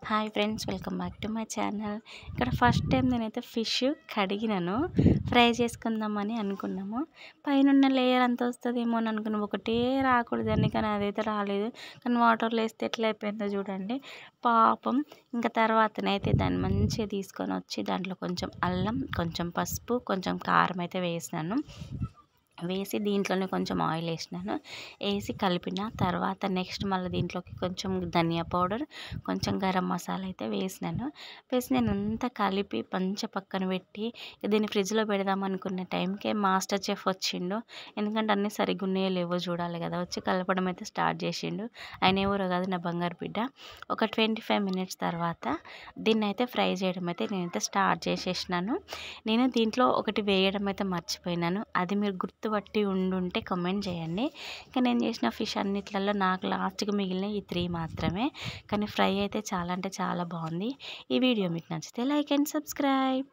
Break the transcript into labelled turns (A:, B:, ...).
A: Hi friends, welcome back to my channel. ఇక్కడ first time నేనైతే fish కడిగినాను, fry చేసుకుందామని అనుకున్నాము. పైన లేయర్ అంత వస్తుందేమో అని అనుకున్నాం, ఒకటే రాకూడదని, కానీ అదైతే రాలేదు. కానీ వాటర్లో వేస్తే ఎట్లా అయిపోయిందో చూడండి పాపం. ఇంకా తర్వాతనైతే దాన్ని మంచిగా తీసుకొని వచ్చి దాంట్లో కొంచెం అల్లం, కొంచెం పసుపు, కొంచెం కారం అయితే వేసినాను. వేసి దీంట్లోనే కొంచెం ఆయిల్ వేసి కలిపిన తర్వాత నెక్స్ట్ మళ్ళీ దీంట్లోకి కొంచెం ధనియా పౌడర్, కొంచెం గరం మసాలా అయితే వేసి నేను అంతా కలిపి పక్కన పెట్టి దీన్ని ఫ్రిడ్జ్లో పెడదాం అనుకున్న టైంకే మాస్టర్ చెఫ్ వచ్చిండు. ఎందుకంటే అన్నీ సరిగ్గా ఉన్నాయో లేవో చూడాలి కదా, వచ్చి కలపడం అయితే స్టార్ట్ చేసిండు. ఆయన ఎవరో కాదు, నా బంగారు బిడ్డ. ఒక 25 మినిట్స్ తర్వాత దీన్ని అయితే ఫ్రై చేయడం అయితే నేనైతే స్టార్ట్ చేసేసినాను. నేను దీంట్లో ఒకటి వేయడం అయితే మర్చిపోయినాను, అది మీరు గుర్తుపట్టి ఉండుంటే కామెంట్ చేయండి. ఇంకా నేను చేసిన ఫిష్ అన్నిట్లలో నాకు లాస్ట్కి మిగిలిన ఈ 3 మాత్రమే. కానీ ఫ్రై అయితే చాలా అంటే చాలా బాగుంది. ఈ వీడియో మీకు నచ్చితే లైక్ అండ్ సబ్స్క్రైబ్.